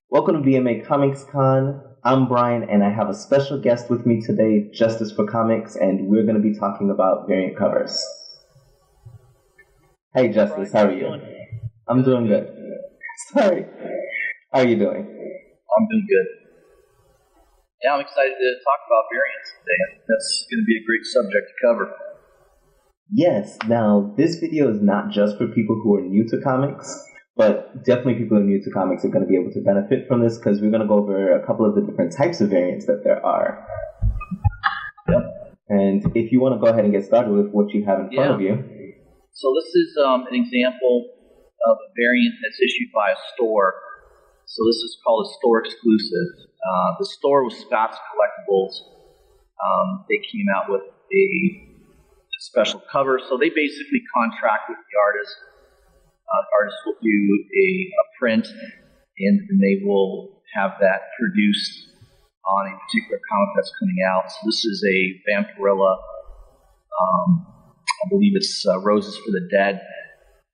Welcome to BMA Comics Con. I'm Brian, and I have a special guest with me today, Justice for Comics, and we're going to be talking about variant covers. Hey, Justice, how are you? I'm doing good. Sorry. How are you doing? I'm doing good. Yeah, I'm excited to talk about variants today. I think that's going to be a great subject to cover. Yes. Now, this video is not just for people who are new to comics, but definitely people who are new to comics are going to be able to benefit from this because we're going to go over a couple of the different types of variants that there are. Yep. And if you want to go ahead and get started with what you have in front of you. So this is an example of a variant that's issued by a store. So this is called a store exclusive. The store was Scott's Collectibles. They came out with a special cover. So they basically contract with the artist. Artists will do a print, and they will have that produced on a particular comic that's coming out. So this is a Vampirella, I believe it's Roses for the Dead,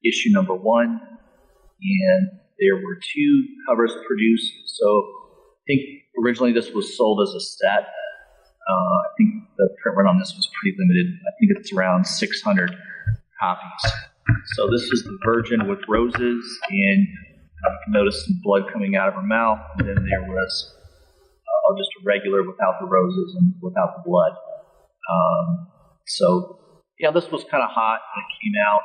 issue number 1, and there were 2 covers produced. So I think originally this was sold as a set. I think the print run on this was pretty limited. I think it's around 600 copies. So this is the Virgin with roses, and you can notice some blood coming out of her mouth. And then there was just a regular without the roses and without the blood. So yeah, this was kind of hot when it came out.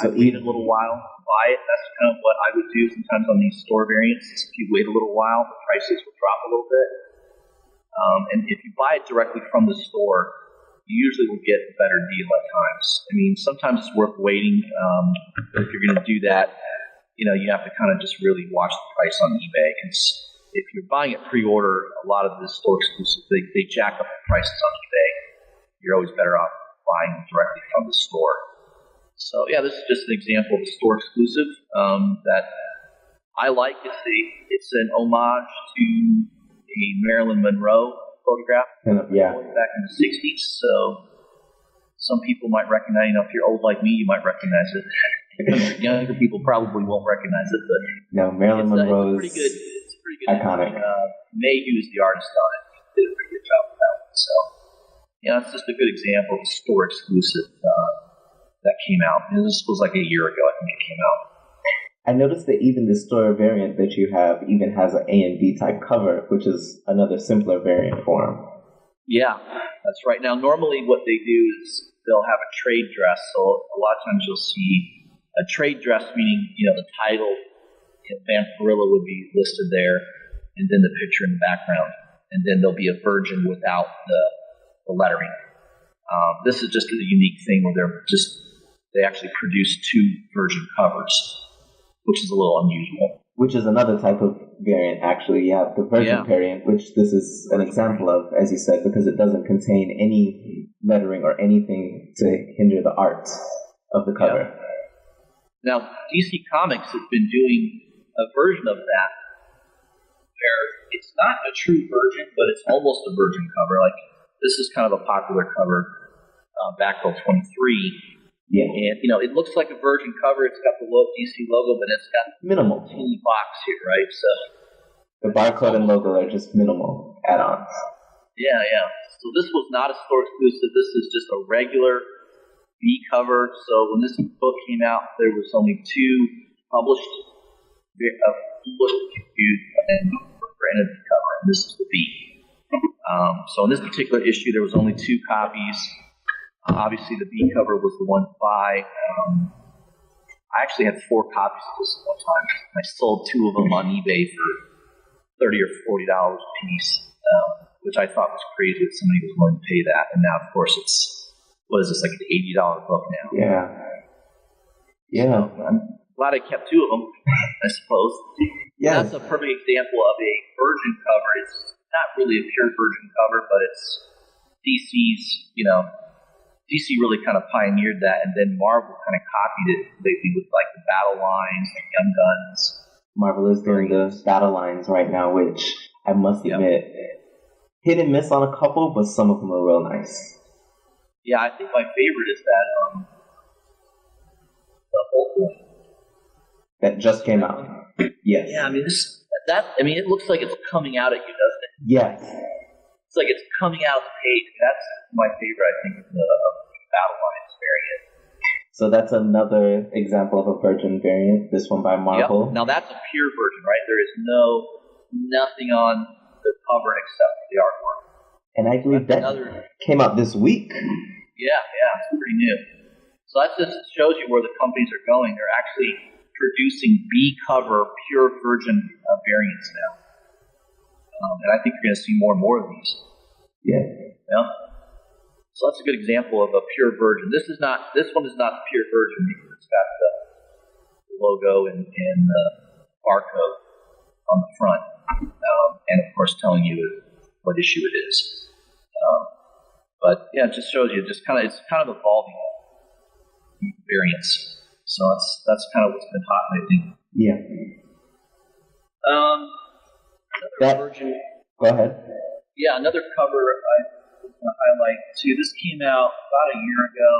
I waited a little while to buy it. That's kind of what I would do sometimes on these store variants. If you wait a little while, the prices will drop a little bit. And if you buy it directly from the store, you usually will get a better deal at times. I mean, sometimes it's worth waiting. If you're going to do that, you have to kind of just really watch the price on eBay. Because if you're buying it pre-order, a lot of the store exclusives, they jack up the prices on eBay. You're always better off buying directly from the store. So yeah, this is just an example of a store exclusive that I like. It's an homage to a Marilyn Monroe photograph back in the 60s. So some people might recognize, if you're old like me, you might recognize it. Younger people probably won't recognize it, but no, Marilyn Monroe is it's pretty good. Iconic. Mayhew is the artist on it. He did a pretty good job with that one. So yeah, it's just a good example of a store exclusive that came out. And this was like a year ago, I think it came out. I noticed that even the store variant that you have even has an A&D type cover, which is another simpler variant form. Yeah, that's right. Now, normally what they do is they'll have a trade dress. So a lot of times you'll see a trade dress, meaning, the title, Vampirella would be listed there, and then the picture in the background. And then there'll be a Virgin without the lettering. This is just a unique thing where they actually produce 2 Virgin covers, which is a little unusual. Which is another type of variant, actually. You have the Virgin variant, which this is an example of, as you said, because it doesn't contain any lettering or anything to hinder the art of the cover. Yeah. Now, DC Comics has been doing a version of that where it's not a true Virgin, but it's almost a Virgin cover. Like, this is kind of a popular cover, Batgirl 23. Yeah. And, it looks like a Virgin cover. It's got the DC logo, but it's got minimal teeny box here, right? So the barcode and logo are just minimal add-ons. Yeah. So this was not a store exclusive. This is just a regular B cover. So when this book came out, there was only 2 published and branded cover, and this is the B. So in this particular issue, there was only 2 copies. Obviously, the B cover was the one to buy. I actually had 4 copies of this at one time. I sold 2 of them on eBay for $30 or $40 a piece, which I thought was crazy that somebody was willing to pay that. And now, of course, what is this, like an $80 book now? Yeah. So I'm glad I kept 2 of them, I suppose. Yeah. That's a perfect example of a Virgin cover. It's not really a pure Virgin cover, but it's DC's, DC really kind of pioneered that, and then Marvel kind of copied it lately with like the battle lines, like Young Guns. Marvel is doing the battle lines right now, which I must admit, hit and miss on a couple, but some of them are real nice. Yeah, I think my favorite is that the Hulk one. That just came out. Yes. Yeah, I mean it looks like it's coming out at you, doesn't it? Yes. It's like it's coming out of the page. That's my favorite, I think, of the Battle Lines variant. So that's another example of a Virgin variant. This one by Marvel. Yep. Now that's a pure version, right? There is nothing on the cover except for the artwork. And I believe that came out this week. Yeah, it's pretty new. So that just shows you where the companies are going. They're actually producing B-cover pure Virgin variants now. And I think you're going to see more and more of these. Yeah. So that's a good example of a pure Virgin. This one is not the pure Virgin because it's got the logo and the barcode on the front, and of course telling you what issue it is. But yeah, it just shows you it's kind of evolving variants. So that's kind of what's been hot lately. Yeah. Another Virgin. Go ahead. Yeah, another cover I highlight too. This came out about a year ago.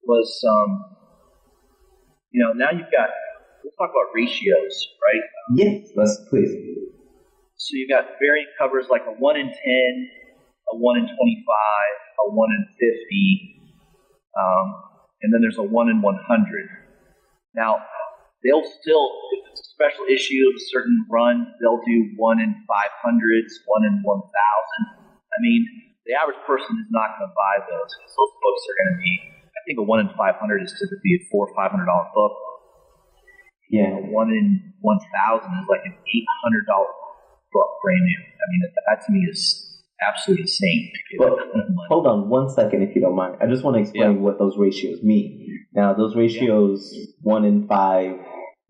Was now you've got. Let's talk about ratios, right? Yes, please. So you've got variant covers like a 1 in 10, a 1 in 25, a 1 in 50, and then there's a 1 in 100. Now they'll still, if it's a special issue of a certain run, they'll do 1 in 500s, 1 in 1,000. I mean, the average person is not going to buy those because those books are going to be, I think a 1 in 500 is typically a $400 or $500 book. Yeah. A 1 in 1,000 is like an $800 book, brand new. I mean, that to me is absolutely insane. But hold on 1 second if you don't mind. I just want to explain what those ratios mean. Now, those ratios, 1 in 5,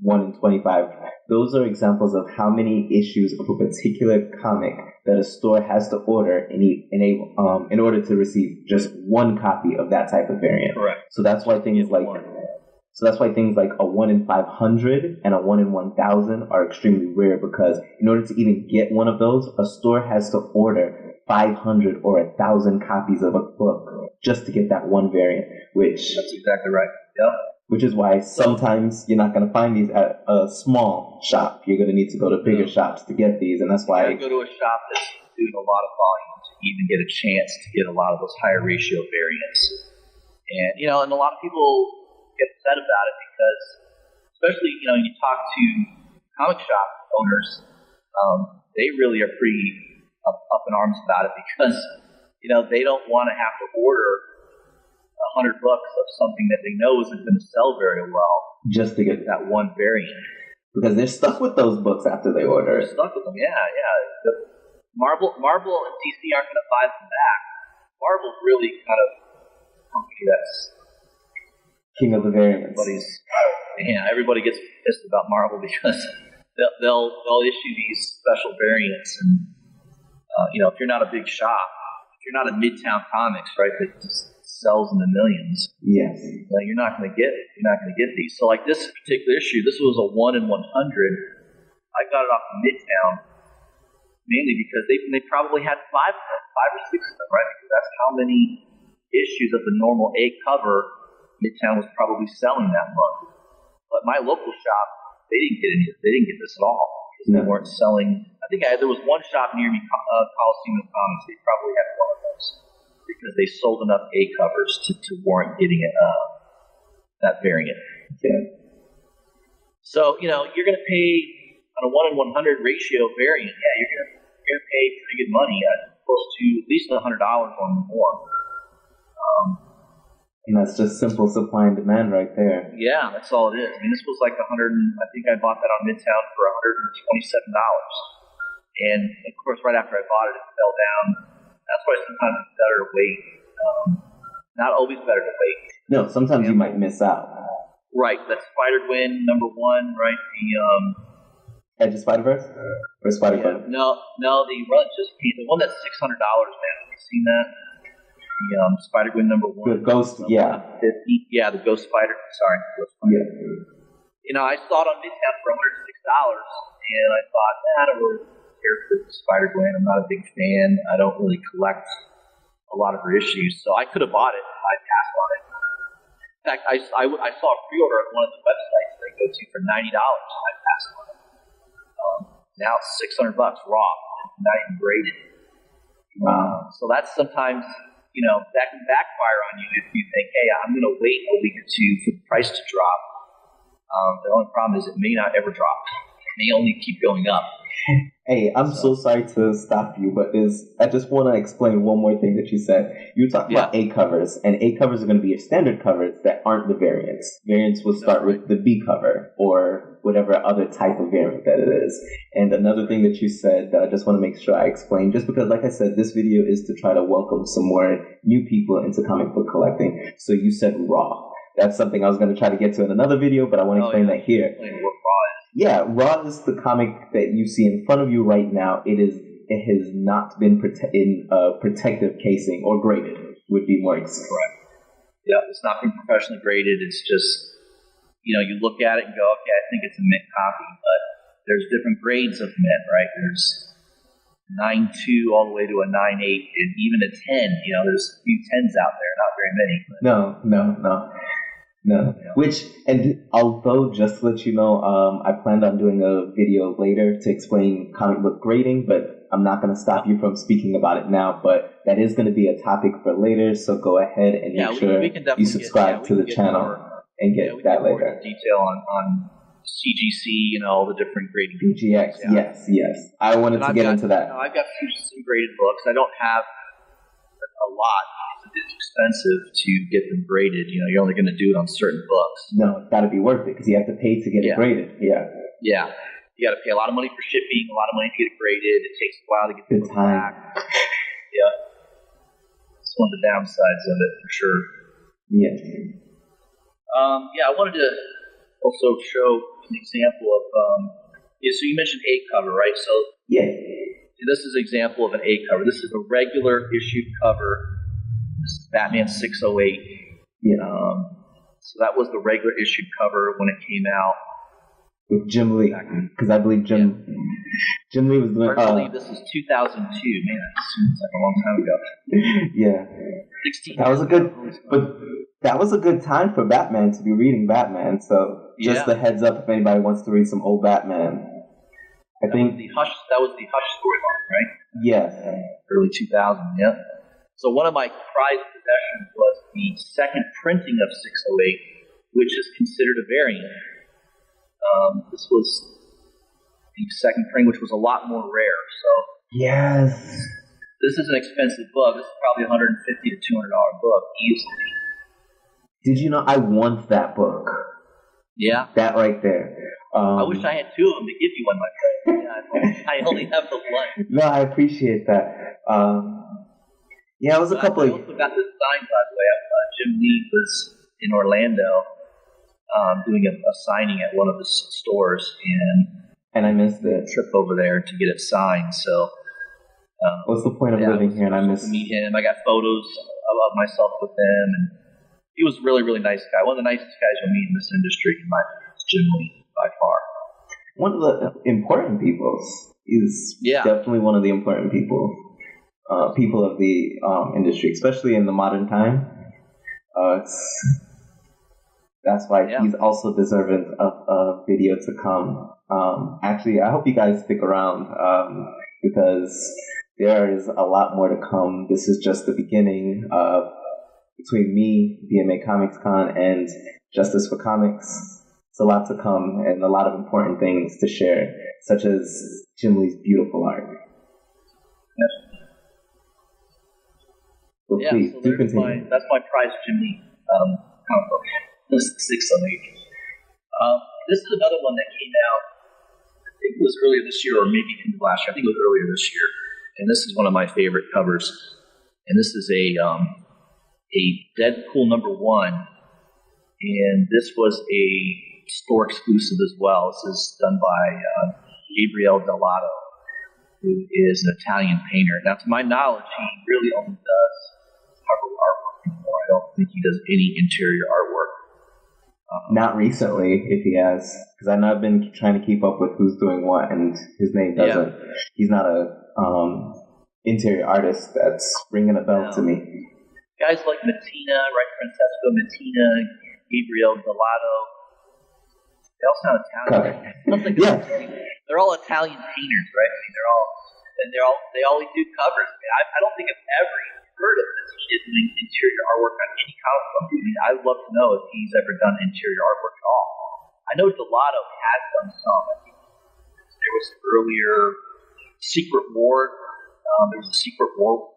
1 in 25, those are examples of how many issues of a particular comic that a store has to order in order to receive just one copy of that type of variant. Correct. So that's why things like a 1 in 500 and a 1 in 1,000 are extremely rare because in order to even get one of those, a store has to order 500 or 1,000 copies of a book just to get that one variant. That's exactly right. Yep. Which is why sometimes you're not going to find these at a small shop. You're going to need to go to bigger shops to get these, and that's why you got to go to a shop that's doing a lot of volume to even get a chance to get a lot of those higher ratio variants. And and a lot of people get upset about it because, especially you talk to comic shop owners, they really are pretty up in arms about it because they don't want to have to order 100 bucks of something that they know isn't going to sell very well just to get that one variant. Because they're stuck with those books after they order. They're stuck with them, yeah. Marvel and DC aren't going to buy them back. Marvel's really kind of a company that's king of the variants. Everybody gets pissed about Marvel because they'll issue these special variants, and if you're not a big shop, if you're not a Midtown Comics, right, that just sells in the millions. Yes. You're not going to get it. You're not going to get these. So like this particular issue, this was a 1 in 100. I got it off of Midtown mainly because they probably had five or six of them, right? Because that's how many issues of the normal A cover Midtown was probably selling that month. But my local shop, they didn't get this at all because they weren't selling. I think there was one shop near me, Coliseum of Comics. They probably had one of those because they sold enough A covers to warrant getting that variant. Yeah. So you're going to pay on a 1 in 100 ratio variant. Yeah, you're going to pay pretty good money, close to at least $100 or more. And that's just simple supply and demand right there. Yeah, that's all it is. I mean, this was like I think I bought that on Midtown for $127. And of course, right after I bought it, it fell down. That's why sometimes it's better to wait. Not always better to wait. No, sometimes you might miss out. Right, that's Spider-Gwen #1, right? The Edge of Spider-Verse? Or Spider-Gwen? No, the run just came. The one that's $600, man. Have you seen that? The Spider-Gwen #1. The Ghost, yeah. 50. Yeah, the Ghost Spider. Sorry, Ghost Spider. Yeah. I saw it on Midtown for $106, and I thought, I don't really care for Spider-Gwen. I'm not a big fan. I don't really collect a lot of her issues, so I could have bought it. I passed on it. In fact, I saw a pre-order on one of the websites. They go to for $90. I passed on it. Now it's $600 raw, not even graded. So that's sometimes, that can backfire on you if you think, hey, I'm going to wait a week or two for the price to drop. The only problem is it may not ever drop. It may only keep going up. Hey, I'm so sorry to stop you, but I just want to explain one more thing that you said. You were talking about A covers, and A covers are going to be your standard covers that aren't the variants. Variants will start with the B cover or whatever other type of variant that it is. And another thing that you said that I just want to make sure I explain, just because, like I said, this video is to try to welcome some more new people into comic book collecting. So you said raw. That's something I was going to try to get to in another video, but I want to explain that here. Explain what raw is. Yeah, raw is the comic that you see in front of you right now. It has not been in a protective casing or graded, would be more exact. Correct. Yeah, it's not been professionally graded. It's just, you look at it and go, okay, I think it's a mint copy, but there's different grades of mint, right? There's 9.2 all the way to a 9.8 and even a 10. There's a few 10s out there, not very many. But No. And although, just to let you know, I planned on doing a video later to explain comic book grading, but I'm not going to stop you from speaking about it now. But that is going to be a topic for later, so go ahead and make sure you subscribe to the channel and get that later. More detail on CGC, all the different grading. BGX, yes. I wanted to get into that. I've got some graded books. I don't have a lot. It's expensive to get them graded. You're only going to do it on certain books. No, it's got to be worth it because you have to pay to get it graded. Yeah. You got to pay a lot of money for shipping, a lot of money to get it graded. It takes a while to get the book back. It's one of the downsides of it for sure. Yeah. I wanted to also show an example of. So you mentioned A cover, right? So this is an example of an A cover. This is a regular issue cover. This is Batman 608. So that was the regular issue cover when it came out. With Jim Lee. Because I believe Jim Lee was doing... I believe this is 2002. Man, that seems like a long time ago. Yeah. 16 That was a good... But that was a good time for Batman to be reading Batman. So just a heads up if anybody wants to read some old Batman. That was the Hush storyline, right? Yes. Early 2000, So one of my prized possessions was the second printing of 608, which is considered a variant. This was the second printing, which was a lot more rare. So this is an expensive book. This is probably $150 to $200 book easily. Did you know I want that book? Yeah. That right there. I wish I had two of them to give you one, my friend. I only have the one. No, I appreciate that. It was a couple I also got this signed, by the way. Jim Lee was in Orlando doing a signing at one of the stores, and I missed it. Trip over there to get it signed. So, what's the point of living here? And I missed to meet him. I got photos of myself with him, and he was a really, really nice guy. One of the nicest guys you'll meet in this industry, in my opinion, is Jim Lee by far. One of the important people. Is definitely one of the important people. People of the industry, especially in the modern time. That's why he's also deserving of a video to come. Actually, I hope you guys stick around because there is a lot more to come. This is just the beginning between me, BMA Comics Con, and Justice for Comics. It's a lot to come and a lot of important things to share, such as Jim Lee's beautiful art. So please, do continue. That's my prize, Jim Lee comic book. This is 608. This is another one that came out, I think it was earlier this year, or maybe last year. I think it was earlier this year. And this is one of my favorite covers. And this is a Deadpool #1. And this was a store exclusive as well. This is done by Gabriele Delato, who is an Italian painter. Now, to my knowledge, he really only does cover artwork anymore. I don't think he does any interior artwork. Not recently, if he has, because I know I've been trying to keep up with who's doing what, and his name doesn't. He's not a interior artist that's ringing a bell to me. Guys like Mattina, right? Francesco Mattina, Gabriele Delato, They all sound Italian. Sounds like Yeah. they're all Italian painters, right? I mean, they always do covers. I mean, I don't think I've ever heard of Mattina doing interior artwork on any comic book. I mean, I'd love to know if he's ever done interior artwork at all. I know Delato has done some. I think there was earlier Secret War. There was a Secret War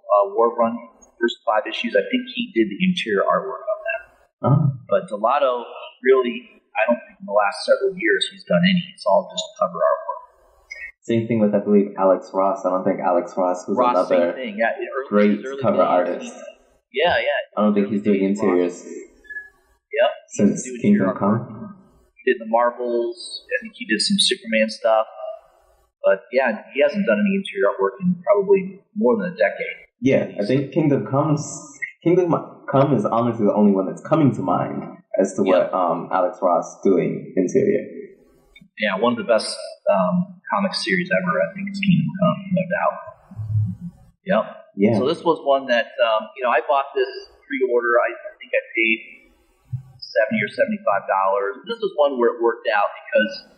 run, first 5 issues. I think he did the interior artwork on that. Oh. But Delato, really, I don't think in the last several years he's done any. It's all just cover artwork. Same thing with, I believe, Alex Ross. I don't think Alex Ross was another great cover artist. Yeah. I don't think he's doing interiors. Yep. Since Kingdom Come. He did the Marvels. I think he did some Superman stuff. But yeah, he hasn't done any interior artwork in probably more than a decade. Yeah, I think Kingdom Come is honestly the only one that's coming to mind as to what Alex Ross doing interior. Yeah, one of the best comic series ever. I think it's Kingdom Come, no doubt. Yep. Yeah. So this was one that I bought this pre-order. I think I paid $70 or $75. This was one where it worked out because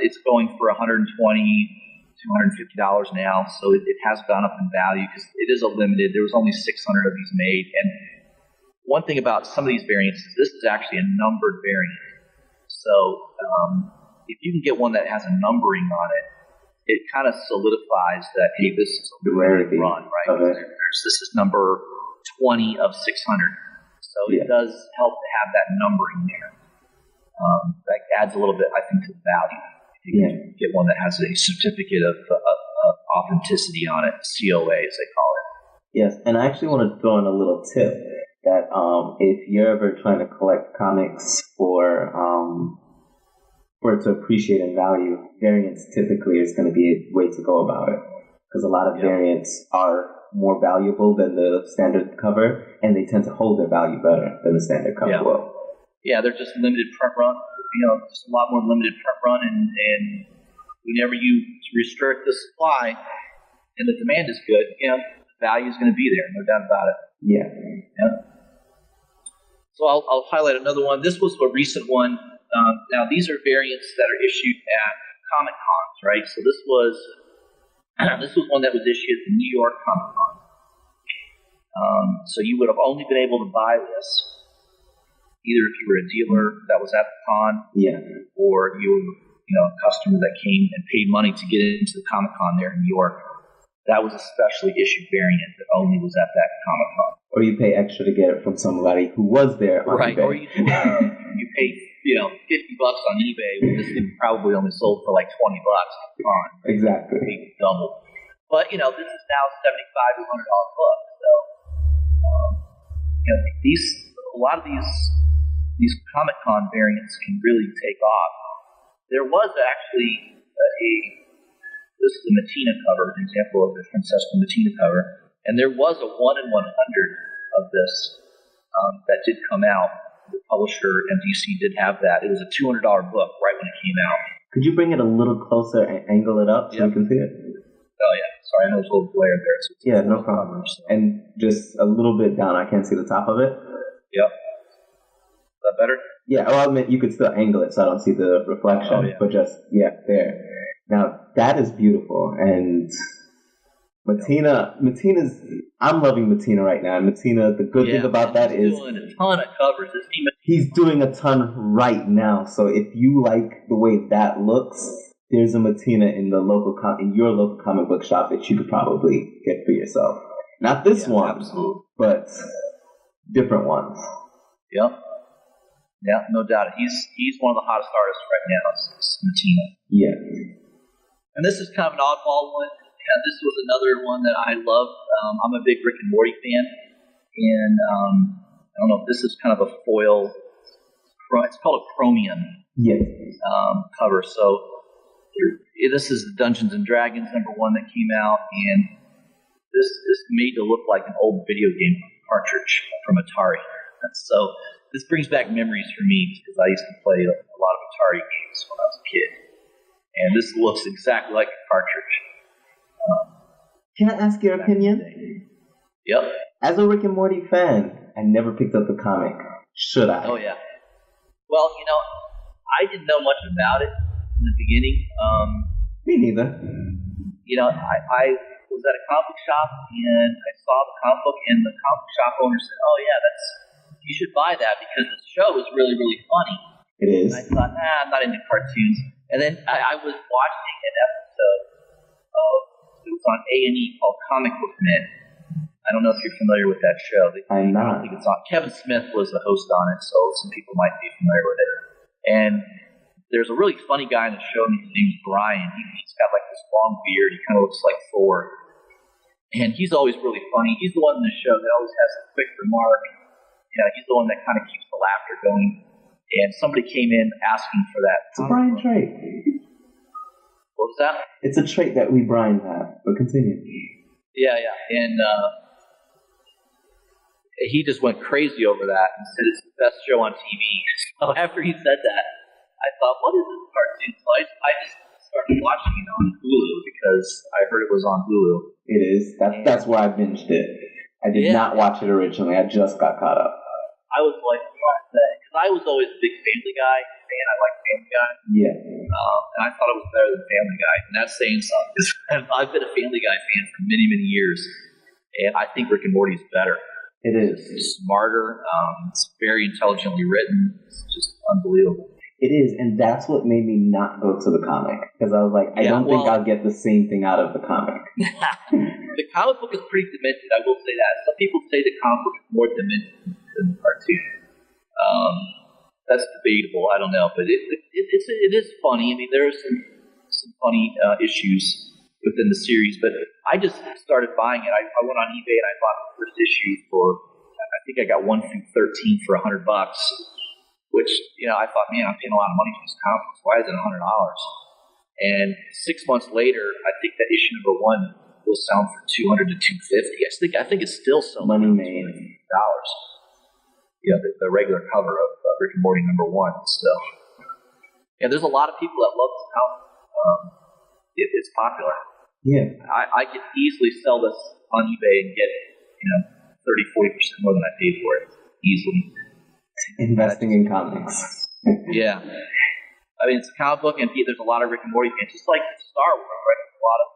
it's going for $120, $250 now, so it has gone up in value because it is a limited. There was only 600 of these made, and one thing about some of these variants is this is actually a numbered variant. So if you can get one that has a numbering on it, it kind of solidifies that, hey, this is a limited run, right? Okay. This is number 20 of 600. So it does help to have that numbering there. That adds a little bit, I think, to the value. If you can get one that has a certificate of authenticity on it, COA as they call it. Yes, and I actually want to throw in a little tip that if you're ever trying to collect comics for it to appreciate in value, variants typically is going to be a way to go about it. Because a lot of variants are more valuable than the standard cover, and they tend to hold their value better than the standard cover will. Yeah, they're just limited print run. Just a lot more limited print run, and whenever you restrict the supply and the demand is good, the value is going to be there, no doubt about it. Yeah. So I'll highlight another one. This was a recent one. Now these are variants that are issued at Comic Cons, right? So this was one that was issued at the New York Comic Con. So you would have only been able to buy this either if you were a dealer that was at the con, or you were a customer that came and paid money to get into the Comic Con there in New York. That was a specially issued variant that only was at that Comic Con. Or you pay extra to get it from somebody who was there on right, eBay. Or you pay $50 on eBay when this thing probably only sold for like $20 on. Exactly. Maybe double. But this is now $75 to $100 book. So a lot of these Comic Con variants can really take off. There was actually this is the Mattina cover, an example of the Francesco Mattina cover, and there was a 1 in 100 of this that did come out. The publisher, MDC, did have that. It was a $200 book right when it came out. Could you bring it a little closer and angle it up so we can see it? Oh, yeah. Sorry, I know there's a little glare there. So no problem. Cover, so. And just a little bit down. I can't see the top of it. Yep. Is that better? Yeah, well, I mean, you could still angle it so I don't see the reflection, but just, there. Now, that is beautiful, and Mattina's, I'm loving Mattina right now, and Mattina, the good thing about that is... He's doing a ton of covers, isn't he? He's doing a ton right now, so if you like the way that looks, there's a Mattina in your local comic book shop that you could probably get for yourself. Not this one, absolutely. But different ones. Yep. Yeah, no doubt. He's one of the hottest artists right now. It's Mattina. Yeah. And this is kind of an oddball one. Yeah, this was another one that I love. I'm a big Rick and Morty fan, and I don't know if this is kind of a foil. It's called a chromium cover. So this is the Dungeons and Dragons #1 that came out, and this is made to look like an old video game cartridge from Atari. So this brings back memories for me because I used to play a lot of Atari games when I was a kid. And this looks exactly like a cartridge. Can I ask your opinion? Yep. As a Rick and Morty fan, I never picked up the comic. Should I? Oh, yeah. Well, I I didn't know much about it in the beginning. Me neither. I was at a comic book shop and I saw the comic book, and the comic book shop owner said, "Oh yeah, you should buy that because the show is really, really funny." It is. And I thought, I'm not into cartoons. And then I was watching an episode of, it was on A&E called Comic Book Men. I don't know if you're familiar with that show. I'm not. I don't think it's on. Kevin Smith was the host on it, so some people might be familiar with it. And there's a really funny guy in the show. His name's Brian. He's got like this long beard. He kind of looks like Thor. And he's always really funny. He's the one in the show that always has a quick remark. He's the one that kind of keeps the laughter going. And somebody came in asking for that. It's a Brian trait. What was that? It's a trait that we Brian have. But continue. Yeah. And he just went crazy over that and said it's the best show on TV. So after he said that, I thought, what is this cartoon? So I just started watching it on Hulu because I heard it was on Hulu. It is. That's where I binged it. I did not watch it originally. I just got caught up. I was like, what? Because I was always a big Family Guy fan. I like Family Guy. Yeah. And I thought it was better than Family Guy. And that's saying something. I've been a Family Guy fan for many, many years. And I think Rick and Morty is better. It is. It's smarter. It's very intelligently written. It's just unbelievable. It is, and that's what made me not go to the comic. Because I was like, I don't think I'll get the same thing out of the comic. The comic book is pretty demented, I will say that. Some people say the comic book is more demented than the cartoon. That's debatable. I don't know. But it is funny. I mean, there are some funny issues within the series. But I just started buying it. I went on eBay and I bought the first issue for, I think I got 1 through 13 for $100. Which, I thought, man, I'm paying a lot of money for this comic book. Why is it $100? And 6 months later, I think that issue number 1 will sell for $200 to $250. I think it's still selling money for made. $200. The regular cover of Rick and Morty number 1 still. Yeah, there's a lot of people that love this comic. It's popular. Yeah. I could easily sell this on eBay and get 30-40% more than I paid for it easily. Investing in comics. Yeah. I mean, it's a comic book, and there's a lot of Rick and Morty fans, just like Star Wars, right? There's a lot of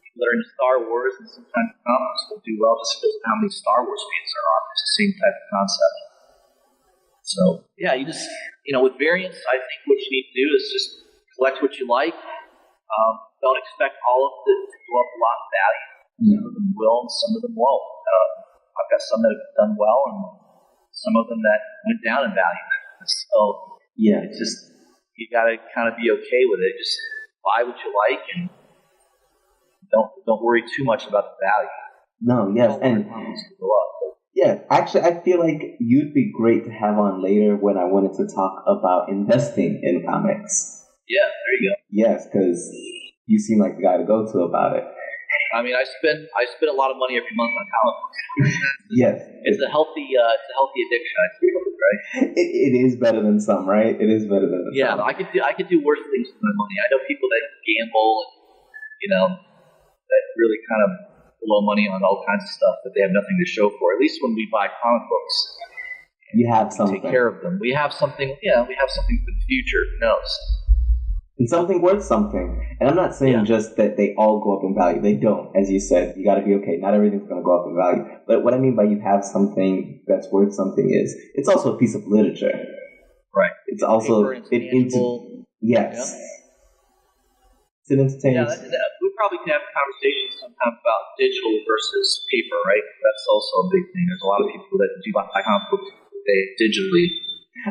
people that are into Star Wars, and sometimes comics will do well just because of how many Star Wars fans there are. It's the same type of concept. So, yeah, you just, with variants, I think what you need to do is just collect what you like. Don't expect all of it to go up a lot in value. Some of them will, and some of them won't. I've got some that have done well, and some of them that went down in value. So, yeah, it's just, you got to kind of be okay with it. Just buy what you like and don't worry too much about the value. No, yes, and yeah, actually, I feel like you'd be great to have on later when I wanted to talk about investing in comics. Yeah, there you go. Yes, because you seem like the guy to go to about it. I mean, I spend a lot of money every month on comic books. Yes, it's a healthy addiction, I feel, right? It is better than some, right? It is better than some. I could do worse things with my money. I know people that gamble and that really kind of blow money on all kinds of stuff that they have nothing to show for. At least when we buy comic books, you have something. Take care of them. We have something. Yeah, we have something for the future. Who knows? And something worth something. And I'm not saying just that they all go up in value. They don't. As you said, you got to be okay. Not everything's going to go up in value. But what I mean by you have something that's worth something is it's also a piece of literature. Right. It's also yes. Yeah. It's an entertainment. We probably can have a conversation sometime about digital versus paper, right? That's also a big thing. There's a lot of people that do buy comic books digitally.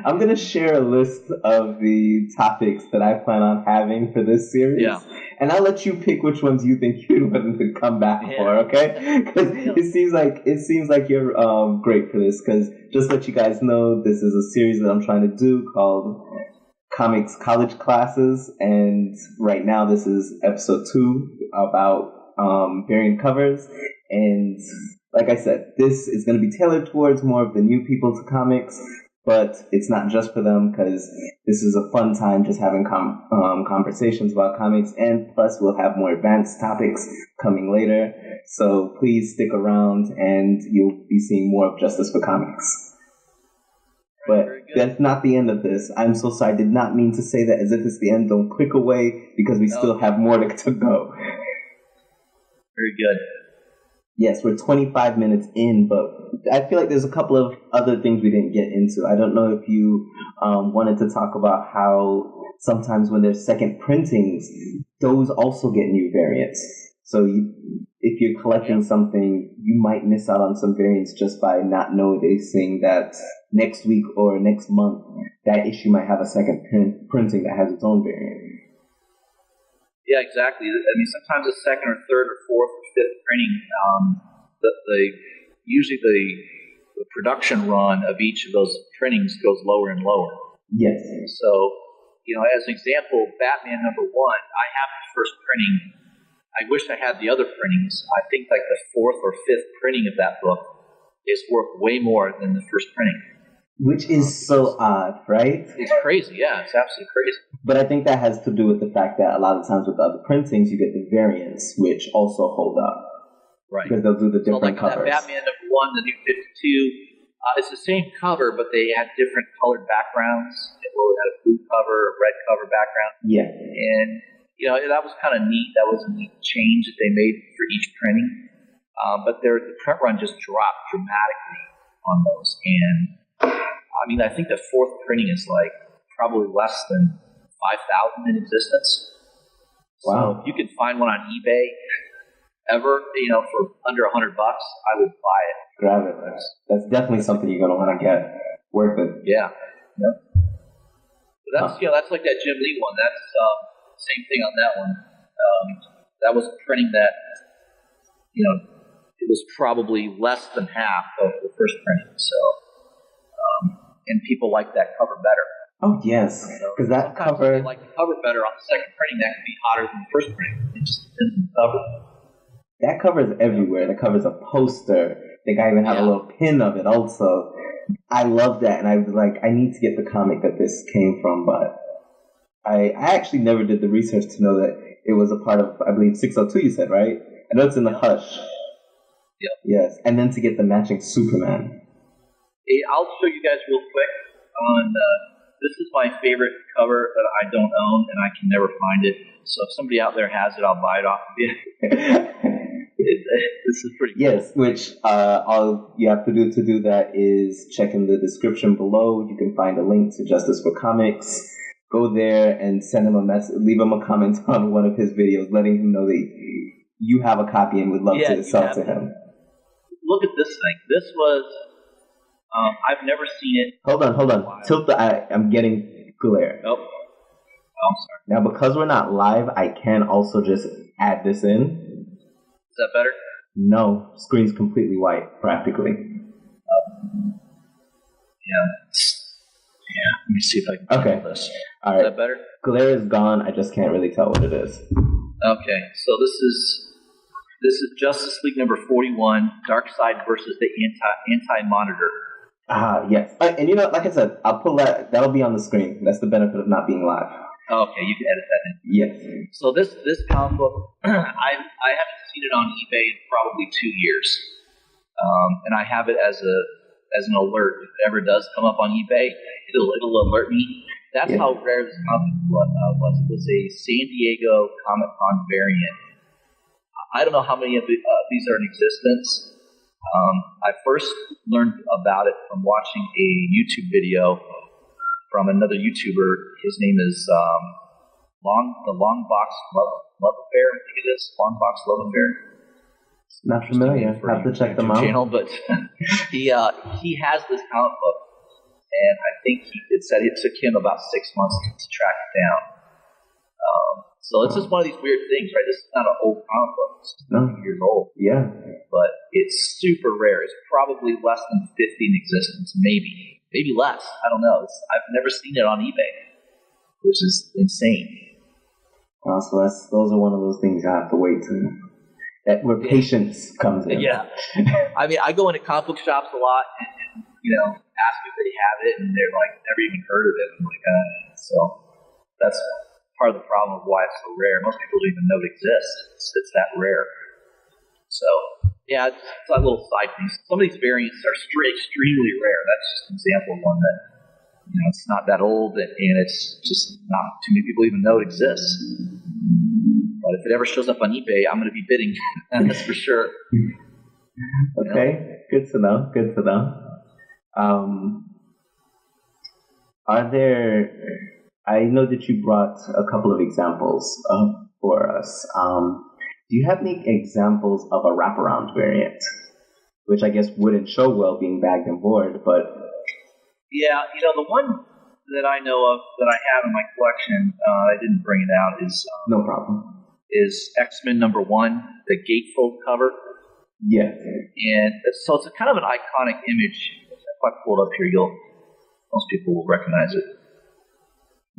I'm going to share a list of the topics that I plan on having for this series. Yeah. And I'll let you pick which ones you think you'd want to come back for, okay? Because it seems like you're great for this. Because just to let you guys know, this is a series that I'm trying to do called Comics College Classes. And right now this is episode 2 about variant covers. And like I said, this is going to be tailored towards more of the new people to comics. But it's not just for them because this is a fun time just having conversations about comics. And plus, we'll have more advanced topics coming later. So please stick around and you'll be seeing more of Justice for Comics. But very good. that's not the end of this. I'm so sorry. I did not mean to say that as if it's the end. Don't click away because we still have more to go. Very good. Yes, we're 25 minutes in, but I feel like there's a couple of other things we didn't get into. I don't know if you wanted to talk about how sometimes when there's second printings, those also get new variants. So if you're collecting something, you might miss out on some variants just by not noticing that next week or next month, that issue might have a second printing that has its own variant. Yeah, exactly. I mean, sometimes the second or third or fourth or fifth printing, usually the production run of each of those printings goes lower and lower. Yes. So, as an example, Batman #1, I have the first printing. I wish I had the other printings. I think like the fourth or fifth printing of that book is worth way more than the first printing. Which is so odd, right? It's crazy, yeah. It's absolutely crazy. But I think that has to do with the fact that a lot of times with the other printings, you get the variants, which also hold up. Right. Because they'll do the different covers. That Batman #1, the new 52, it's the same cover, but they had different colored backgrounds. It had a blue cover, a red cover background. Yeah. And, that was kind of neat. That was a neat change that they made for each printing. But the print run just dropped dramatically on those. And, I think the fourth printing is like probably less than 5,000 in existence. Wow. So if you can find one on eBay ever, for under $100, I would buy it. Grab it. That's definitely something you're going to want to get. Worth it. Yeah. Yep. But that's like that Jim Lee one. That's same thing on that one. That was a printing that, it was probably less than half of the first printing. So, and people like that cover better. Oh, yes. Because that cover... They like the cover better on the second printing. That could be hotter than the first printing. It just depends on the cover. That cover is everywhere. The cover's a poster. I think I even have a little pin of it also. I love that. And I was like, I need to get the comic that this came from. But I actually never did the research to know that it was a part of, I believe, 602 you said, right? I know it's in the Hush. Yep. Yes. And then to get the matching Superman. Hey, I'll show you guys real quick on... this is my favorite cover that I don't own, and I can never find it. So if somebody out there has it, I'll buy it off of you. This is pretty cool. Yes, which all you have to do that is check in the description below. You can find a link to Justice for Comics. Go there and send him a message. Leave him a comment on one of his videos, letting him know that you have a copy and would love to sell to him. Look at this thing. This was... I've never seen it. Hold on. Tilt the eye. I'm getting glare. Nope. Oh, I'm sorry. Now, because we're not live, I can also just add this in. Is that better? No. Screen's completely white, practically. Yeah. Let me see if I can do this. All right. Is that better? Glare is gone. I just can't really tell what it is. Okay. So this is Justice League number 41, Darkseid versus the Anti-Monitor. Yes. And like I said, I'll pull that. That'll be on the screen. That's the benefit of not being live. Okay, you can edit that in. Yes. So this comic book, I haven't seen it on eBay in probably 2 years, and I have it as an alert. If it ever does come up on eBay, it'll alert me. That's how rare this comic was. It was a San Diego Comic-Con variant. I don't know how many of these are in existence. I first learned about it from watching a YouTube video from another YouTuber. His name is the Long Box Love Affair. I think it is Long Box Love Affair. Not familiar. Have to check them out. Channel, but he has this comic book, and I think it said it took him about 6 months to track it down. So it's just one of these weird things, right? This is not an old comic book. It's 20 years old. Yeah. But it's super rare. It's probably less than 50 in existence, maybe less. I don't know. I've never seen it on eBay, which is insane. So those are one of those things I have to wait where patience comes in. Yeah. I go into comic book shops a lot and ask if they have it, and they're like, never even heard of it. I'm like, so that's part of the problem of why it's so rare. Most people don't even know it exists. It's that rare. So, it's like little side things. Some of these variants are extremely rare. That's just an example of one that It's not that old, and it's just not too many people even know it exists. But if it ever shows up on eBay, I'm going to be bidding. That's for sure. Okay, good to know. Good to know. Are there? I know that you brought a couple of examples for us. Do you have any examples of a wraparound variant, which I guess wouldn't show well being bagged and board, but yeah, the one that I know of that I have in my collection, I didn't bring it out, is no problem. Is X-Men #1, the gatefold cover. Yes. And so it's a kind of an iconic image. If I pull it up here, most people will recognize it.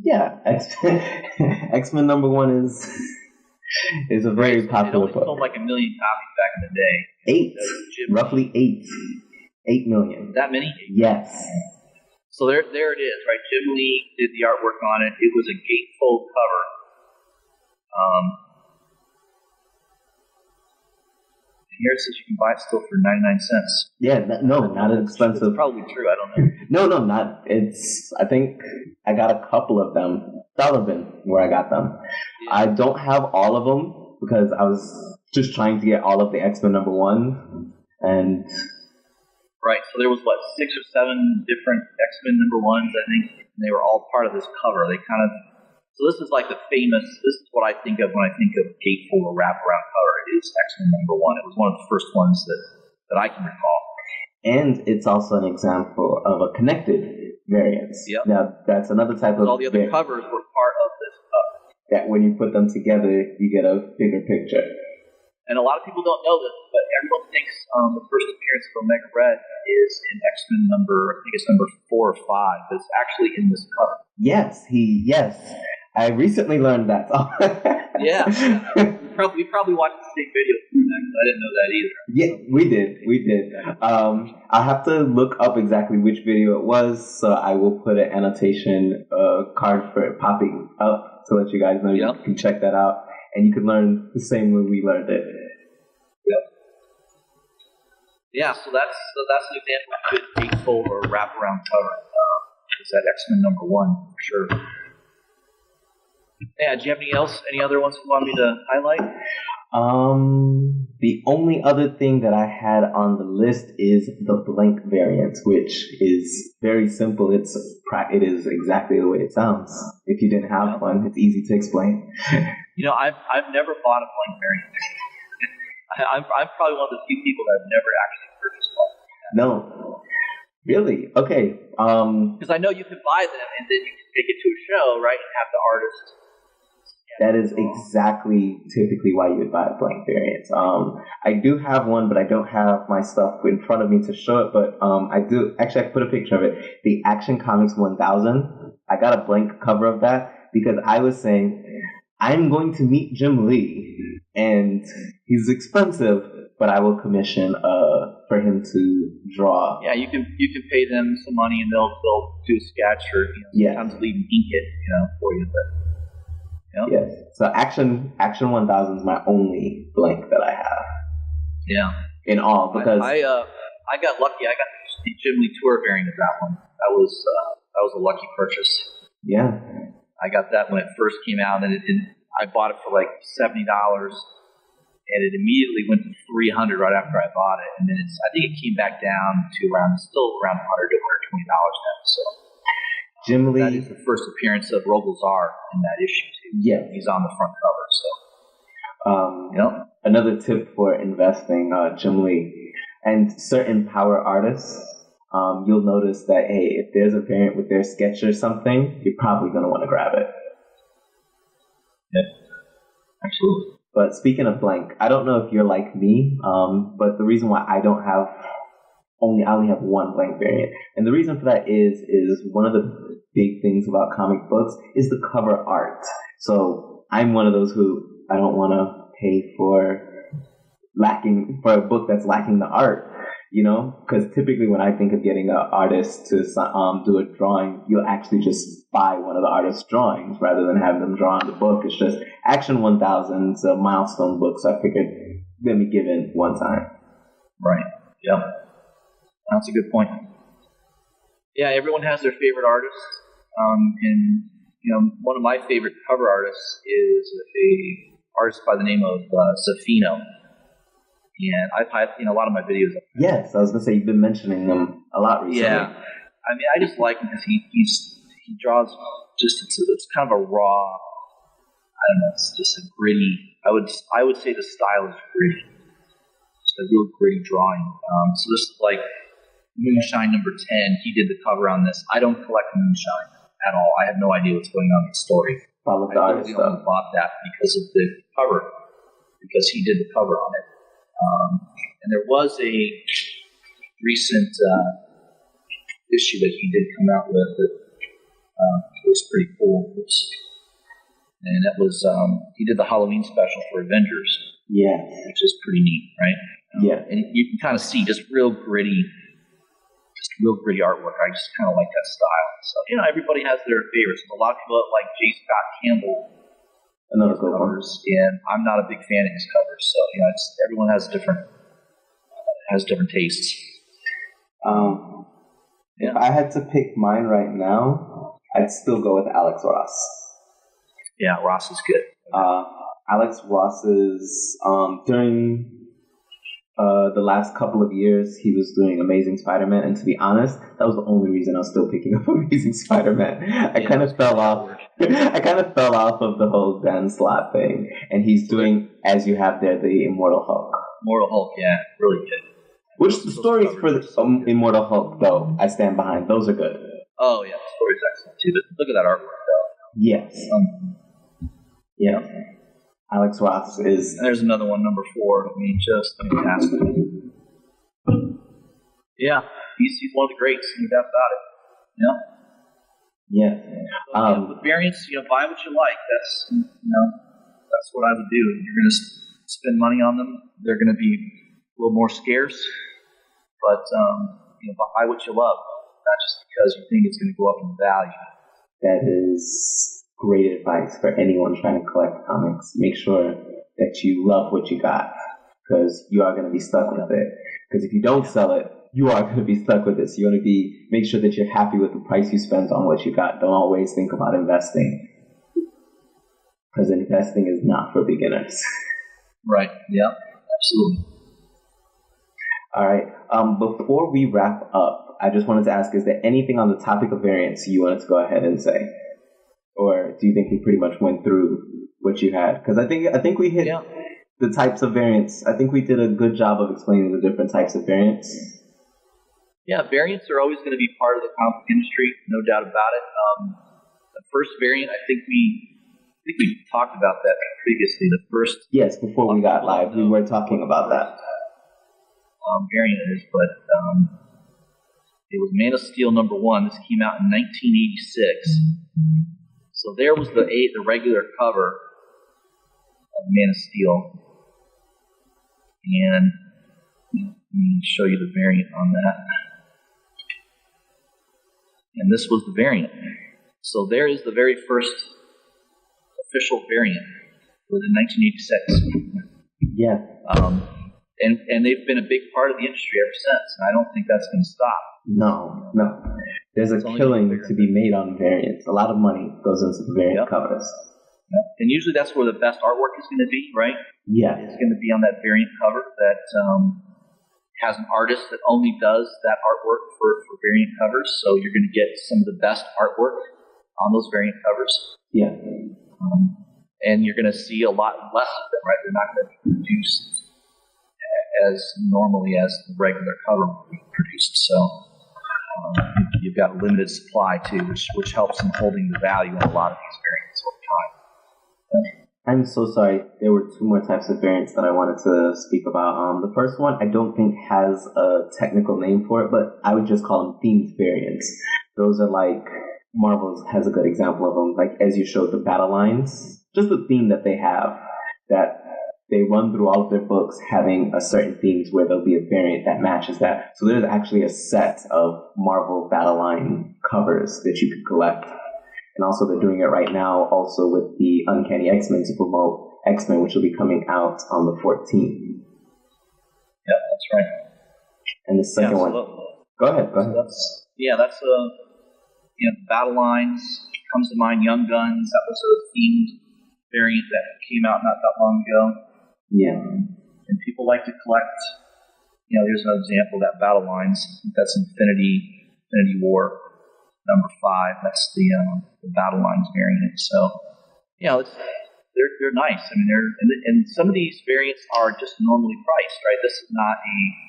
Yeah, X-Men #1 is a very popular book. It only sold like 1 million copies back in the day. Roughly 8 million. That many? Yes. So there it is, right? Jim Lee did the artwork on it. It was a gatefold cover. Here it says you can buy it still for 99 cents. Yeah, not expensive. It's probably true. I don't know. No, not. It's. I think I got a couple of them. Sullivan, where I got them. Yeah. I don't have all of them because I was just trying to get all of the X-Men #1, and right. So there was 6 or 7 different X-Men #1s, I think, and they were all part of this cover. They kind of. So this is like the famous. This is what I think of when I think of gatefold or wraparound cover. It is X-Men #1. It was one of the first ones that I can recall. And it's also an example of a connected variant. Yep. Now that's another type of. All the other covers were part of this cover. That when you put them together, you get a bigger picture. And a lot of people don't know this, but everyone thinks the first appearance of Omega Red is in X-Men I think it's number 4 or 5. But it's actually in this cover. Yes. I recently learned that. Yeah. We probably watched the same video from that, because I didn't know that either. Yeah, we did. I'll have to look up exactly which video it was, so I will put an annotation card for it popping up to let you guys know. You can check that out, and you can learn the same way we learned it. Yep. Yeah, so that's an example of a good gatefold or wraparound cover. It's that X-Men #1 for sure. Yeah, do you have any other ones you want me to highlight? The only other thing that I had on the list is the blank variant, which is very simple. It is exactly the way it sounds. If you didn't have one, it's easy to explain. I've never bought a blank variant. I'm probably one of the few people that have never actually purchased one. No. Really? Okay. Because I know you can buy them and then you can take it to a show, right, and have the artist. That is exactly typically why you would buy a blank variant. I do have one, but I don't have my stuff in front of me to show it. But I do. Actually, I put a picture of it. The Action Comics 1000. I got a blank cover of that because I was saying I'm going to meet Jim Lee, and he's expensive, but I will commission for him to draw. Yeah, you can pay them some money, and they'll do a sketch or sometimes even ink it for you, but. Yep. Yes. So Action 1000 is my only blank that I have. Yeah. In all, because I got lucky. I got the Jim Lee tour variant of that one. That was a lucky purchase. Yeah. I got that when it first came out, and I bought it for like $70, and it immediately went to $300 right after I bought it, and then I think it came back down to still around $100 to $120 now. So. Jim Lee. That is the first appearance of Rogelzar in that issue too. Yeah, he's on the front cover. So, another tip for investing, Jim Lee, and certain power artists. You'll notice that if there's a variant with their sketch or something, you're probably going to want to grab it. Yeah, absolutely. But speaking of blank, I don't know if you're like me, but the reason why I only have one blank variant. And the reason for that is one of the big things about comic books is the cover art. So I'm one of those who I don't want to pay for a book that's lacking the art, because typically when I think of getting an artist to do a drawing, you'll actually just buy one of the artist's drawings rather than have them draw on the book. It's just Action 1000's a milestone book, so I figured let me give in one time. Right. Yep. That's a good point. Yeah, everyone has their favorite artist, and one of my favorite cover artists is a artist by the name of Zafino, and I've had a lot of my videos. Yes, I was gonna say you've been mentioning them a lot recently. Yeah, I mean, I just like him because he draws just it's kind of a raw. I don't know. It's just a gritty. I would say the style is gritty. It's a real gritty drawing. So this is like Moonshine number 10. He did the cover on this. I don't collect Moonshine at all. I have no idea what's going on in the story. I totally only bought that because of the cover, because he did the cover on it. And there was a recent issue that he did come out with that was pretty cool. And that was, he did the Halloween special for Avengers. Yeah. Which is pretty neat, right? Yeah. And you can kind of see just real gritty artwork. I just kind of like that style. So, everybody has their favorites. A lot of people like J. Scott Campbell. Another good covers, and I'm not a big fan of his covers. So, everyone has different tastes. If I had to pick mine right now, I'd still go with Alex Ross. Yeah, Ross is good. Alex Ross's during the last couple of years, he was doing Amazing Spider-Man, and to be honest, that was the only reason I was still picking up Amazing Spider-Man. I kind of fell off of the whole Dan Slott thing, and he's doing, as you have there, the Immortal Hulk. Immortal Hulk, yeah, really good. Which the stories for the Immortal Hulk, though, I stand behind. Those are good. Oh yeah, the story's excellent too. Look at that artwork, though. Yes. Yeah. Alex Ross is... And there's another one, number 4. I mean, just fantastic. Yeah, he's one of the greats, no doubt about it. Yeah. The variants, buy what you like. That's what I would do. You're going to spend money on them. They're going to be a little more scarce, but buy what you love, not just because you think it's going to go up in value. That is great advice for anyone trying to collect comics. Make sure that you love what you got, because you are going to be stuck with it. Because if you don't sell it, you are going to be stuck with it. So you want to make sure that you're happy with the price you spent on what you got. Don't always think about investing, because investing is not for beginners. Right. Yeah. Absolutely. All right. Before we wrap up, I just wanted to ask: is there anything on the topic of variants you wanted to go ahead and say? Or do you think we pretty much went through what you had? Because I think we hit the types of variants. I think we did a good job of explaining the different types of variants. Yeah, variants are always going to be part of the comic industry, no doubt about it. The first variant, I think we talked about that previously. The first, yes, before we got live, we were talking about that. Variant is, but it was Man of Steel number 1. This came out in 1986. So there was the regular cover of Man of Steel, and let me show you the variant on that. And this was the variant. So there is the very first official variant, was in 1986. Yeah. And they've been a big part of the industry ever since, and I don't think that's going to stop. No. There's a killing to be made on variants. A lot of money goes into the variant covers. Yep. And usually that's where the best artwork is going to be, right? Yeah. It's going to be on that variant cover that has an artist that only does that artwork for variant covers. So you're going to get some of the best artwork on those variant covers. Yeah. And you're going to see a lot less of them, right? They're not going to be produced as normally as the regular cover will be produced. So you've got a limited supply too, which helps in holding the value in a lot of these variants over time. I'm so sorry. There were 2 more types of variants that I wanted to speak about. The first one I don't think has a technical name for it, but I would just call them themed variants. Those are like, Marvel has a good example of them, like as you showed the battle lines, just the theme that they have, that they run through all of their books having a certain themes where there'll be a variant that matches that. So there's actually a set of Marvel battle line covers that you could collect. And also they're doing it right now also with the Uncanny X-Men to promote X-Men, which will be coming out on the 14th. Yeah, that's right. And the second one... Go ahead. Yeah, that's Battle Lines comes to mind. Young Guns, that was a themed variant that came out not that long ago. Yeah. And people like to collect. Here's an example of that Battle Lines. I think that's Infinity War number 5. That's the Battle Lines variant. So, they're nice. I mean, and some of these variants are just normally priced, right? This is not a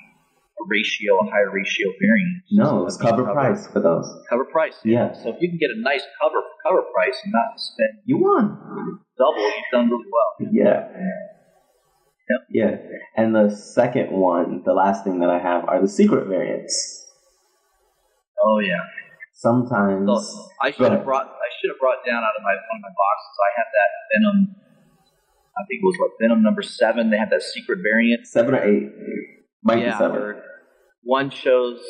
higher ratio variant. No, it's cover price for those. Cover price. Yeah. So if you can get a nice cover price and not spend you won double, you've done really well. Yeah. Yeah. And the second one, the last thing that I have are the secret variants. Oh yeah. Sometimes I should have brought down out of one of my boxes. I had that Venom. I think it was Venom number 7. They had that secret variant. 7 or 8. Might be 7. Where one shows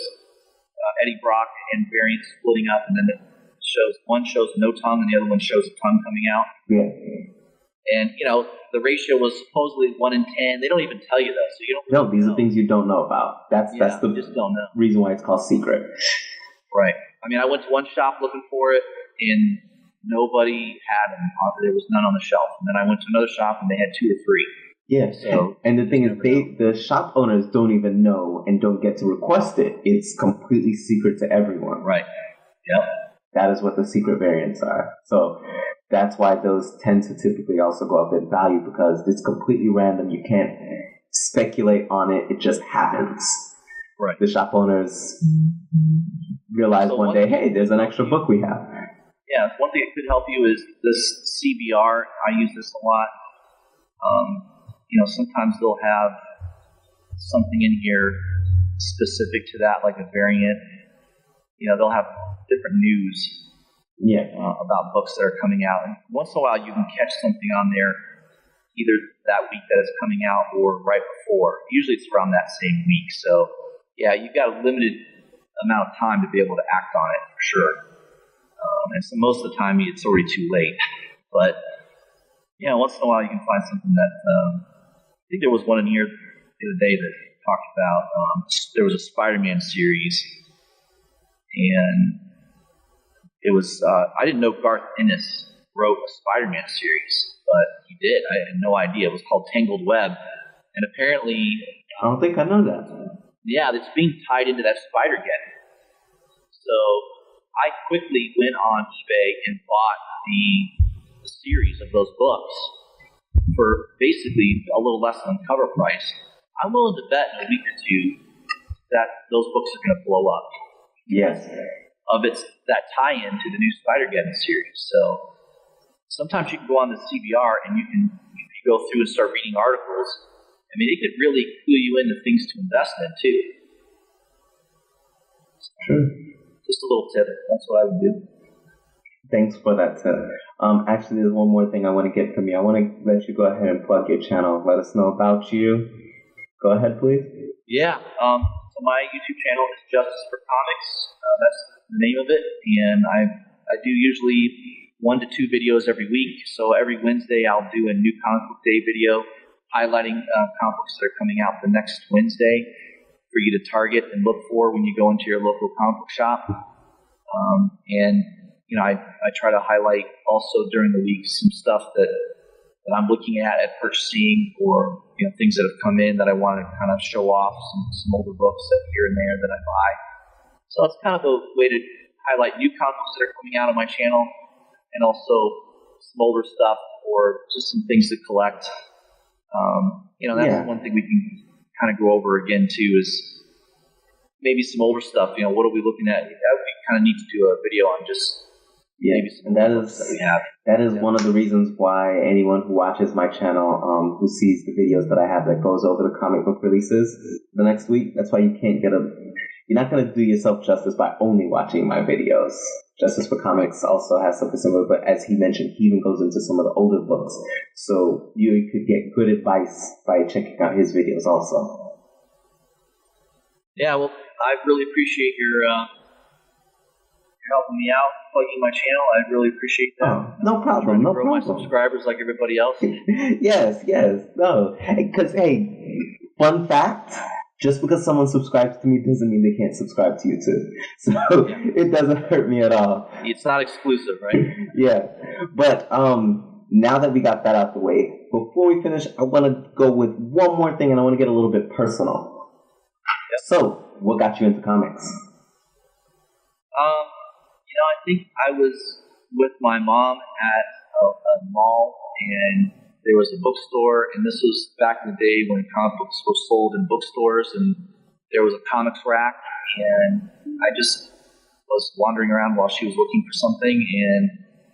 Eddie Brock and variant splitting up, and then one shows no tongue, and the other one shows a tongue coming out. Yeah. And the ratio was supposedly 1 in 10. They don't even tell you though, so you don't. No, these are things you don't know about. That's the just don't know. reason why it's called secret. Right. I mean, I went to one shop looking for it, and nobody had them. There was none on the shelf. And then I went to another shop, and they had 2 or 3. Yeah. So, and the thing is, the shop owners don't even know and don't get to request it. It's completely secret to everyone. Right. Yep. That is what the secret variants are. So that's why those tend to typically also go up in value, because it's completely random. You can't speculate on it. It just happens. Right. The shop owners realize one day, hey, there's an extra book we have. Yeah, one thing that could help you is this CBR. I use this a lot. Sometimes they'll have something in here specific to that, like a variant. They'll have different news about books that are coming out. And once in a while, you can catch something on there, either that week that it's coming out or right before. Usually it's around that same week. So, yeah, you've got a limited amount of time to be able to act on it, for sure. And so most of the time, it's already too late. But, once in a while, you can find something that I think there was one in here the other day that talked about, there was a Spider-Man series, and it was, I didn't know Garth Ennis wrote a Spider-Man series, but he did. I had no idea. It was called Tangled Web, and apparently... I don't think I know that. Yeah, it's being tied into that Spider-Geddon. So I quickly went on eBay and bought the series of those books for basically a little less than cover price. I'm willing to bet in a week or 2 that those books are going to blow up. Yes. Of that tie-in to the new Spider-Geddon series. So sometimes you can go on the CBR and you can go through and start reading articles. I mean, it could really clue you into things to invest in too. True. Just a little tip. That's what I would do. Thanks for that tip. Actually, there's one more thing I want to get from you. I want to let you go ahead and plug your channel. Let us know about you. Go ahead, please. Yeah. So my YouTube channel is Justice for Comics. That's the name of it. And I do usually 1 to 2 videos every week. So every Wednesday I'll do a new comic book day video highlighting comic books that are coming out the next Wednesday for you to target and look for when you go into your local comic book shop. And I try to highlight also during the week some stuff that I'm looking at purchasing, or things that have come in that I want to kind of show off, some older books that here and there that I buy. So it's kind of a way to highlight new comic books that are coming out on my channel, and also some older stuff or just some things to collect. That's one thing we can kind of go over again too, is maybe some older stuff. What are we looking at? We kind of need to do a video on just maybe some books that we have. That is one of the reasons why anyone who watches my channel, who sees the videos that I have that goes over the comic book releases the next week, that's why you can't you're not going to do yourself justice by only watching my videos. Justice for Comics also has something similar, but as he mentioned, he even goes into some of the older books. So you could get good advice by checking out his videos also. Yeah, well, I really appreciate your helping me out, plugging my channel. I really appreciate that. Oh, no problem. No grow problem. my subscribers like everybody else. Yes. No. Because, hey, fun fact, just because someone subscribes to me doesn't mean they can't subscribe to you too. So it doesn't hurt me at all. It's not exclusive, right? Yeah. But now that we got that out the way, before we finish, I want to go with one more thing, and I want to get a little bit personal. Yep. So, what got you into comics? I think I was with my mom at a mall, and there was a bookstore, and this was back in the day when comic books were sold in bookstores, and there was a comics rack, and I just was wandering around while she was looking for something, and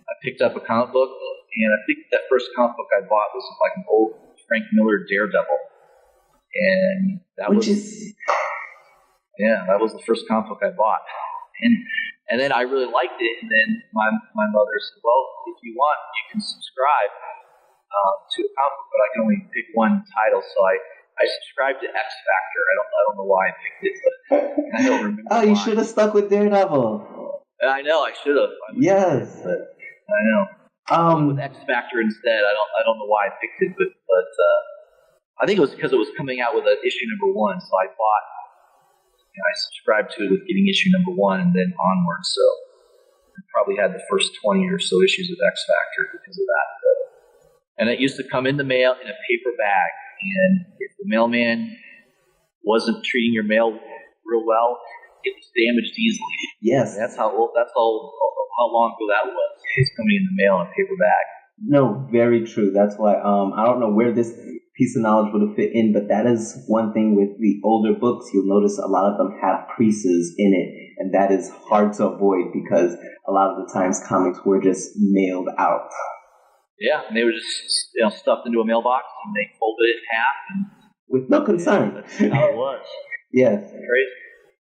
I picked up a comic book, and I think that first comic book I bought was like an old Frank Miller Daredevil, and that was the first comic book I bought, and then I really liked it, and then my mother said, well, if you want, you can subscribe to a comic book, but I can only pick one title, so I subscribed to X Factor. I don't know why I picked it, but I don't remember. Oh, you should have stuck with Daredevil. I know, I should have. Yes. But I know. With X Factor instead, I don't know why I picked it, but I think it was because it was coming out with issue number 1, so I bought. I subscribed to it with getting issue number 1 and then onward, so I probably had the first 20 or so issues of X Factor because of that. And it used to come in the mail in a paper bag, and if the mailman wasn't treating your mail real well, it was damaged easily. Yes. And that's how long ago that was. It's coming in the mail in a paper bag. No, very true. That's why I don't know where this piece of knowledge would have fit in, but that is one thing with the older books. You'll notice a lot of them have creases in it, and that is hard to avoid because a lot of the times comics were just mailed out. Yeah, and they were just stuffed into a mailbox, and they folded it in half. And with no concern. Yeah, that's how it was. Yes. Crazy.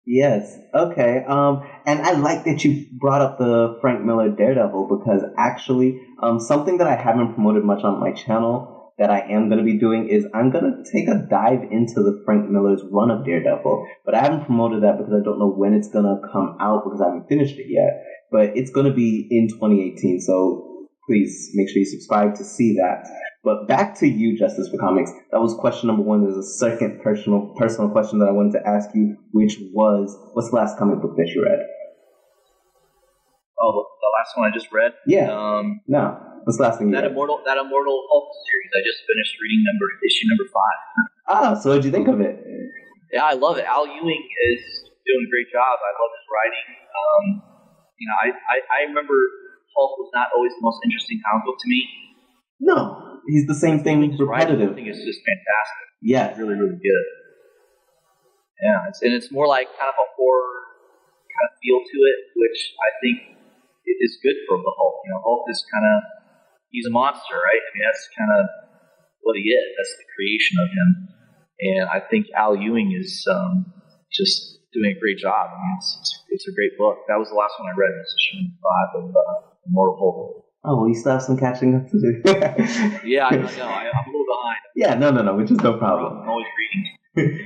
Yes. Okay. And I like that you brought up the Frank Miller Daredevil because actually, something that I haven't promoted much on my channel that I am going to be doing is I'm going to take a dive into the Frank Miller's run of Daredevil. But I haven't promoted that because I don't know when it's going to come out because I haven't finished it yet. But it's going to be in 2018. So please make sure you subscribe to see that. But back to you, Justice for Comics. That was question number 1. There's a second personal question that I wanted to ask you, which was, what's the last comic book that you read? Oh, the last one I just read? Yeah. No. What's the last thing you read? Immortal Hulk series. I just finished reading issue number 5. So what'd you think of it? Yeah, I love it. Al Ewing is doing a great job. I love his writing. I remember Hulk was not always the most interesting comic book to me. No, he's the same thing, repetitive. I think it's just fantastic. Yeah. It's really, really good. Yeah, it's more like kind of a horror kind of feel to it, which I think is good for the Hulk. Hulk is he's a monster, right? I mean, that's kind of what he is. That's the creation of him. And I think Al Ewing is just doing a great job. I mean, it's a great book. That was the last one I read. It's issue 5 of Immortal Hulk. Oh, well, you still have some catching up to do. Yeah, I know. I'm a little behind. Yeah, no, which is no problem. I'm always reading.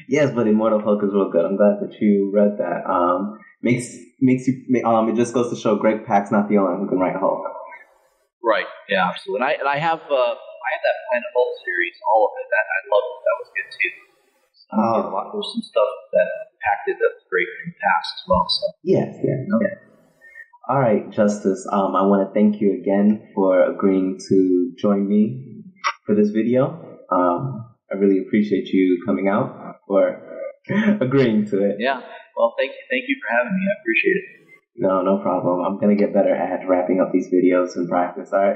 Yes, but Immortal Hulk is real good. I'm glad that you read that. Makes you. It just goes to show Greg Pak's not the only one who can write Hulk. Right. Yeah, absolutely. And I have that Planet Hulk series, all of it. That I love it. That was good too. There's some stuff that impacted that's great in the past as well. So. Yes. Okay. All right, Justice. I want to thank you again for agreeing to join me for this video. I really appreciate you coming out or agreeing to it. Yeah. Well, thank you for having me. I appreciate it. No problem. I'm going to get better at wrapping up these videos in practice, all right?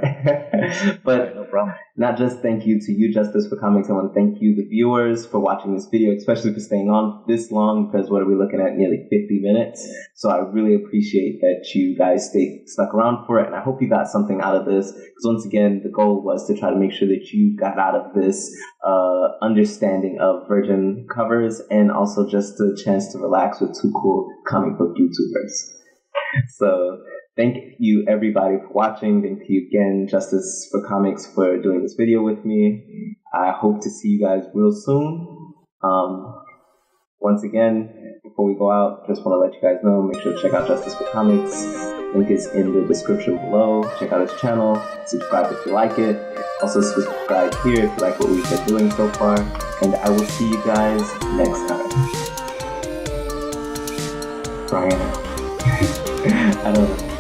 But all right, no problem. Not just thank you to you, Justice for Comics. I want to thank you, the viewers, for watching this video, especially for staying on this long, because what are we looking at? Nearly 50 minutes. So I really appreciate that you guys stuck around for it, and I hope you got something out of this, because once again, the goal was to try to make sure that you got out of this understanding of virgin covers, and also just a chance to relax with two cool comic book YouTubers. So thank you everybody for watching. Thank you again, Justice for Comics, for doing this video with me. I hope to see you guys real soon. Once again, before we go out, just want to let you guys know, make sure to check out Justice for Comics. Link is in the description below. Check out his channel. Subscribe if you like it. Also subscribe here if you like what we've been doing so far. And I will see you guys next time. Brian. I don't know.